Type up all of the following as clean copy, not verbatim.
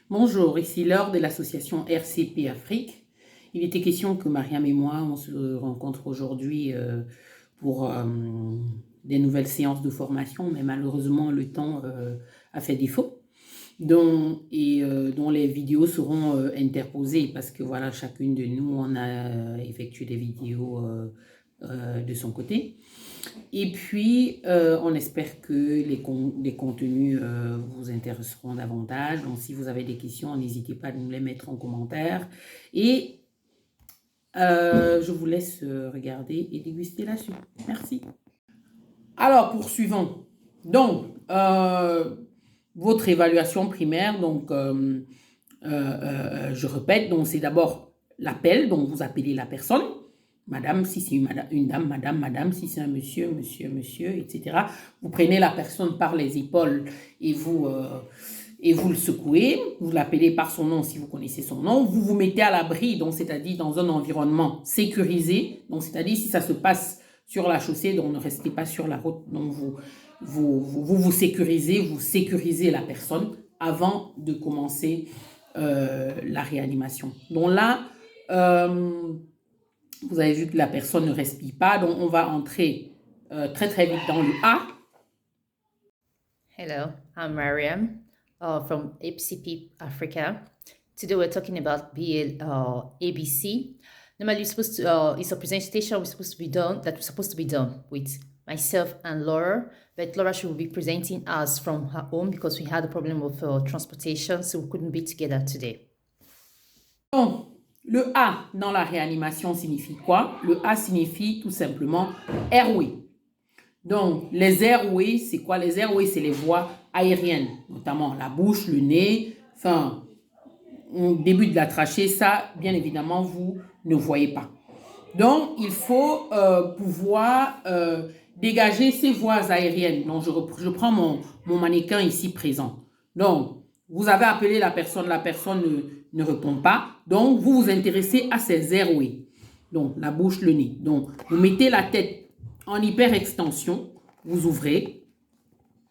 Bonjour, ici Laure de l'association RCP Afrique. Il était question que Mariam et moi, on se rencontre aujourd'hui pour des nouvelles séances de formation, mais malheureusement, le temps a fait défaut. Dont les vidéos seront interposées parce que voilà, chacune de nous, on a effectué des vidéos de son côté. Et puis, on espère que les contenus vous intéresseront davantage. Donc, si vous avez des questions, n'hésitez pas à nous les mettre en commentaire. Et je vous laisse regarder et déguster la suite. Merci. Alors, poursuivons. Donc, votre évaluation primaire, donc, je répète, donc c'est d'abord l'appel, donc vous appelez la personne. Madame, si c'est une dame, madame, si c'est un monsieur, monsieur, etc. Vous prenez la personne par les épaules et vous le secouez. Vous l'appelez par son nom si vous connaissez son nom. Vous vous mettez à l'abri, donc c'est-à-dire dans un environnement sécurisé. Donc c'est-à-dire si ça se passe sur la chaussée, donc ne restez pas sur la route. Donc vous sécurisez la personne avant de commencer la réanimation. Donc là, vous avez vu que la personne ne respire pas, donc on va entrer très très vite dans le A. Hello, I'm Mariam from HCP Africa. Today we're talking about ABC. Normally, it's a presentation we're supposed to be done with myself and Laura, but Laura should be presenting us from her home because we had a problem with transportation, so we couldn't be together today. Donc, le A dans la réanimation signifie quoi? Le A signifie tout simplement airway. Donc, les airways, c'est quoi? Les airways, c'est les voies aériennes, notamment la bouche, le nez, enfin, au début de la trachée, ça, bien évidemment, vous ne voyez pas. Donc, il faut pouvoir dégager ces voies aériennes. Donc, je prends mon mannequin ici présent. Donc, vous avez appelé la personne ne répond pas. Donc, vous vous intéressez à ces airways. Donc, la bouche, le nez. Donc, vous mettez la tête en hyperextension, vous ouvrez,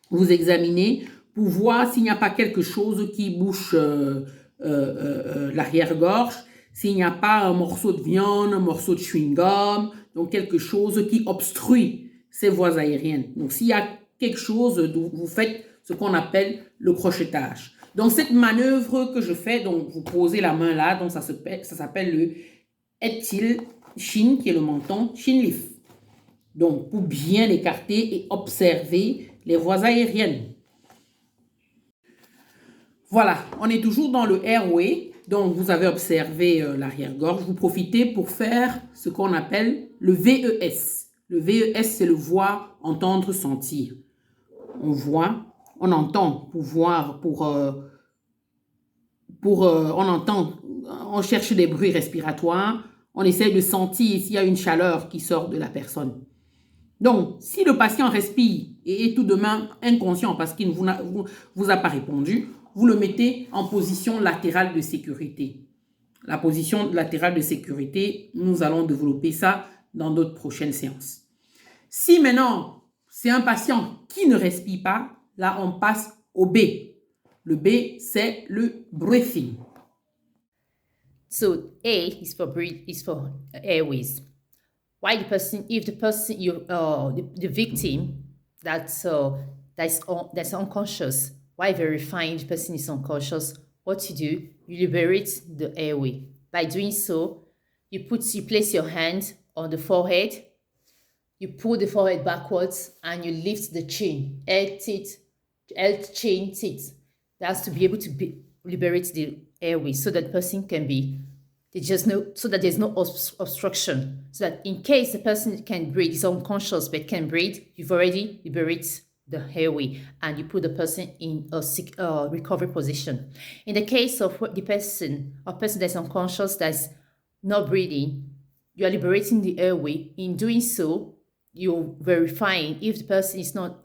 vous examinez pour voir s'il n'y a pas quelque chose qui bouche l'arrière-gorge, s'il n'y a pas un morceau de viande, un morceau de chewing-gum, donc quelque chose qui obstrue ces voies aériennes. Donc, s'il y a quelque chose, vous faites ce qu'on appelle le crochetage. Donc, cette manœuvre que je fais, donc vous posez la main là, donc ça s'appelle le head tilt chin, qui est le menton, chin lift. Donc, pour bien écarter et observer les voies aériennes. Voilà, on est toujours dans le airway. Donc, vous avez observé l'arrière-gorge. Vous profitez pour faire ce qu'on appelle le VES. Le VES, c'est le voir, entendre, sentir. On voit, on entend pour voir, on entend, on cherche des bruits respiratoires. On essaie de sentir s'il y a une chaleur qui sort de la personne. Donc, si le patient respire et est tout de même inconscient parce qu'il ne vous a pas répondu, vous le mettez en position latérale de sécurité. La position latérale de sécurité, nous allons développer ça dans d'autres prochaines séances. Si maintenant, c'est un patient qui ne respire pas, là, on passe au B. Le B, c'est le breathing. So A is for airways. Why if the person, the victim that's unconscious, why verifying the person is unconscious, what you do, you liberate the airway. By doing so, you place your hand on the forehead, you pull the forehead backwards, and you lift the chin, chin teeth. That's to be able to liberate the airway so that the person can be, so that there's no obstruction. So that in case the person can breathe, is unconscious but can breathe, you've already liberated the airway and you put the person in a recovery position. In the case of a person that's unconscious, that's not breathing, you are liberating the airway. In doing so, you're verifying if the person is not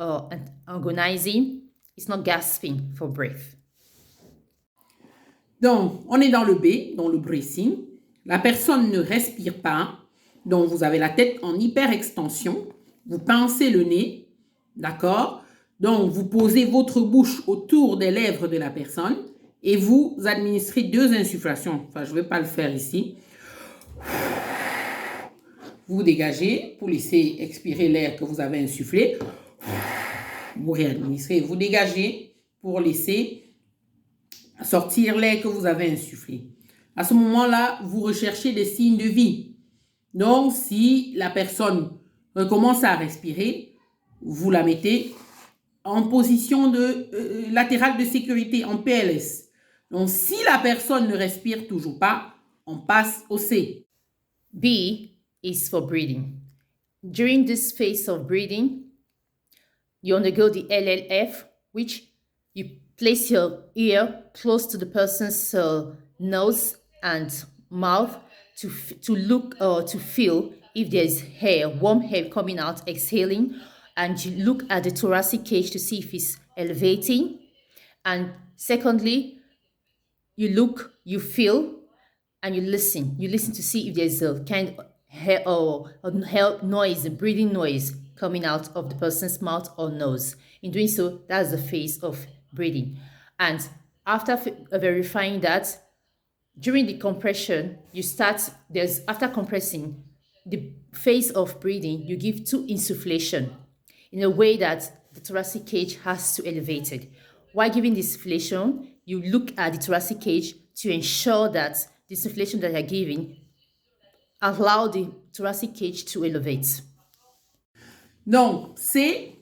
agonizing, it's not gasping for breath. Donc, on est dans le B, dans le breathing. La personne ne respire pas. Donc, vous avez la tête en hyperextension. Vous pincez le nez. D'accord? Donc, vous posez votre bouche autour des lèvres de la personne et vous administrez 2 insufflations. Enfin, je ne vais pas le faire ici. Vous dégagez pour laisser expirer l'air que vous avez insufflé. Vous réadministrez. Vous dégagez pour laisser sortir l'air que vous avez insufflé. À ce moment-là, vous recherchez des signes de vie. Donc, si la personne recommence à respirer, vous la mettez en position latérale de sécurité, en PLS. Donc, si la personne ne respire toujours pas, on passe au C. B is for breathing. During this phase of breathing, you undergo the LLF, which you place your ear close to the person's nose and mouth to look or to feel if there's air, warm air coming out, exhaling, and you look at the thoracic cage to see if it's elevating. And secondly, you look, you feel, and you listen. You listen to see if there's a kind of hair or noise, a breathing noise coming out of the person's mouth or nose. In doing so, that's the phase of breathing. And after verifying that, during the compression, after compressing, the phase of breathing, you give 2 insufflation in a way that the thoracic cage has to elevate it. While giving this insufflation, you look at the thoracic cage to ensure that the insufflation that you're giving allow the thoracic cage to elevate. Donc, C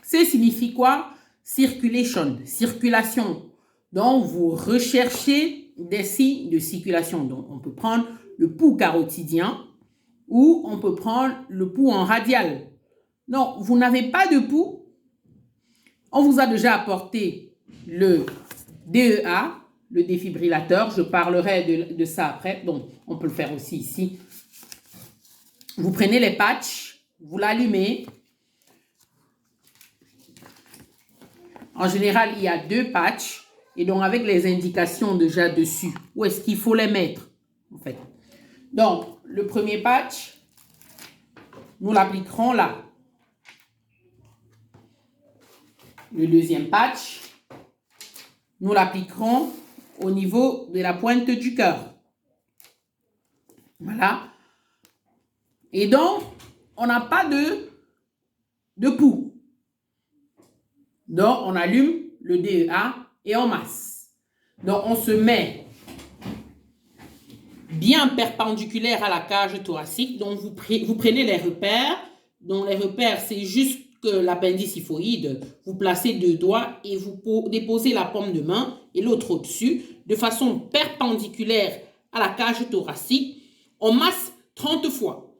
signifie quoi? Circulation, circulation. Donc, vous recherchez des signes de circulation. Donc, on peut prendre le pouls carotidien ou on peut prendre le pouls en radial. Non, vous n'avez pas de pouls. On vous a déjà apporté le DEA, le défibrillateur. Je parlerai de ça après. Donc, on peut le faire aussi ici. Vous prenez les patchs, vous l'allumez. En général, il y a 2 patchs. Et donc, avec les indications déjà dessus, où est-ce qu'il faut les mettre, en fait. Donc, le premier patch, nous l'appliquerons là. Le deuxième patch, nous l'appliquerons au niveau de la pointe du cœur. Voilà. Et donc, on n'a pas de pouls. Donc, on allume le DEA et on masse. Donc, on se met bien perpendiculaire à la cage thoracique. Donc, vous prenez les repères. Donc, les repères, c'est juste que l'appendice xiphoïde. Vous placez 2 doigts et vous déposez la paume de main et l'autre au-dessus de façon perpendiculaire à la cage thoracique. On masse 30 fois.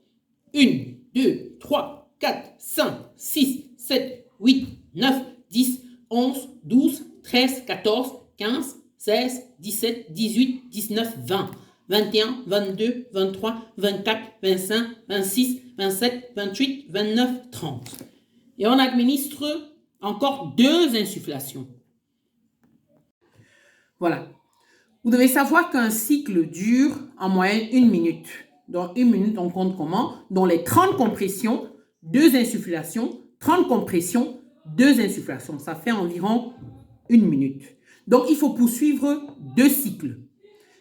1, 2, 3, 4, 5, 6, 7, 8, 9, 10, 11, 12, 13, 14, 15, 16, 17, 18, 19, 20, 21, 22, 23, 24, 25, 26, 27, 28, 29, 30. Et on administre encore 2 insufflations. Voilà. Vous devez savoir qu'un cycle dure en moyenne 1 minute. Dans 1 minute, on compte comment? Dans les 30 compressions, 2 insufflations, 30 compressions, 2 insufflations. Ça fait environ 1 minute. Donc, il faut poursuivre 2 cycles.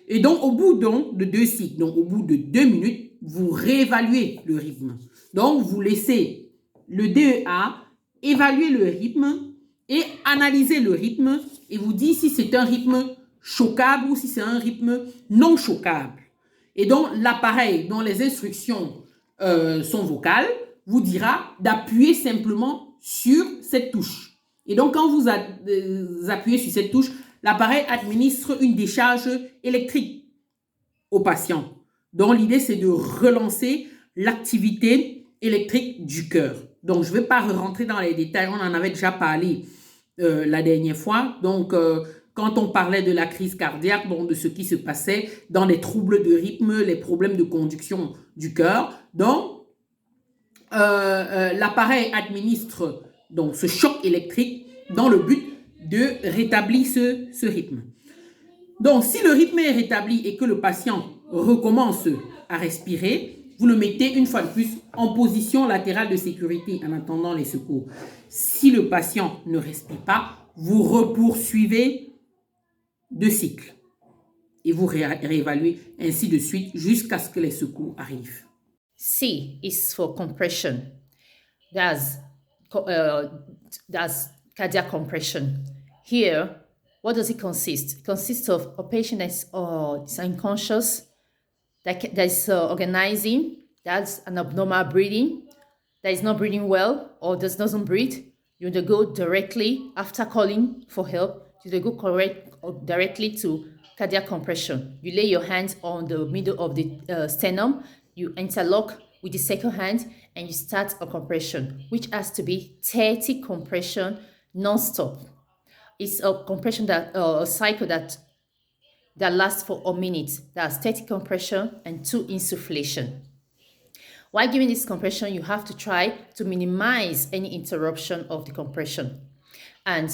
Et donc, au bout de 2 cycles, donc au bout de 2 minutes, vous réévaluez le rythme. Donc, vous laissez le DEA évaluer le rythme et analyser le rythme et vous dit si c'est un rythme choquable ou si c'est un rythme non choquable. Et donc, l'appareil dont les instructions sont vocales vous dira d'appuyer simplement sur cette touche. Et donc, quand vous appuyez sur cette touche, l'appareil administre une décharge électrique au patient. Donc, l'idée, c'est de relancer l'activité électrique du cœur. Donc, je ne vais pas rentrer dans les détails. On en avait déjà parlé la dernière fois. Donc, quand on parlait de la crise cardiaque, bon, de ce qui se passait dans les troubles de rythme, les problèmes de conduction du cœur. Donc, l'appareil administre donc, ce choc électrique dans le but de rétablir ce rythme. Donc, si le rythme est rétabli et que le patient recommence à respirer, vous le mettez une fois de plus en position latérale de sécurité en attendant les secours. Si le patient ne respire pas, vous repoursuivez 2 cycles. Et vous réévaluez ainsi de suite jusqu'à ce que les secours arrivent. C is for compression. That's cardiac compression. Here, what does it consist? It consists of a patient that's unconscious, that's organizing, that's an abnormal breathing, that is not breathing well or doesn't breathe. You go directly, after calling for help, you go directly to cardiac compression. You lay your hands on the middle of the sternum, you interlock with the second hand, and you start a compression, which has to be 30 compression non-stop. It's a compression a cycle that lasts for a minute. That's 30 compression and 2 insufflation. While giving this compression, you have to try to minimize any interruption of the compression. And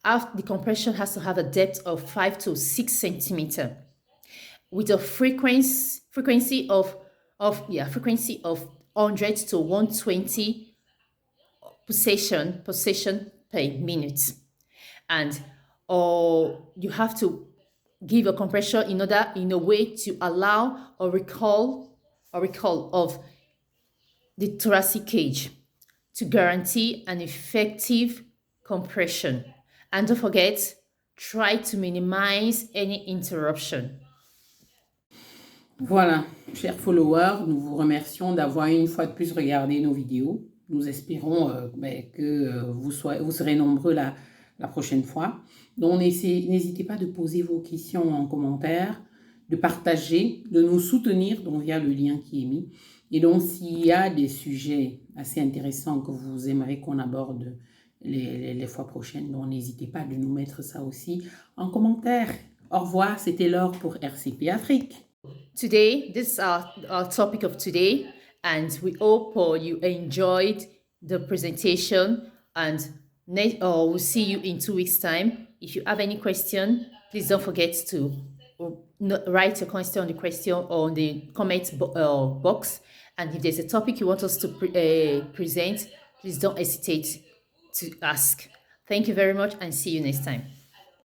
the compression has to have a depth of 5 to 6 centimeters with a frequency of 100 to 120 pulsation per minute. And you have to give a compression in a way to allow a recall of the thoracic cage to guarantee an effective compression. And don't forget, try to minimize any interruption. Voilà, chers followers, nous vous remercions d'avoir une fois de plus regardé nos vidéos. Nous espérons que vous serez nombreux la prochaine fois. Donc, n'hésitez pas de poser vos questions en commentaire, de partager, de nous soutenir via le lien qui est mis. Et donc, s'il y a des sujets assez intéressants que vous aimeriez qu'on aborde les fois prochaines, donc n'hésitez pas de nous mettre ça aussi en commentaire. Au revoir, c'était Laure pour RCP Afrique. Today, this is our topic of today, and we hope you enjoyed the presentation, and we'll see you in 2 weeks' time. If you have any question, please don't forget to write your question on the comment box. And if there's a topic you want us to present, please don't hesitate to ask. Thank you very much, and see you next time.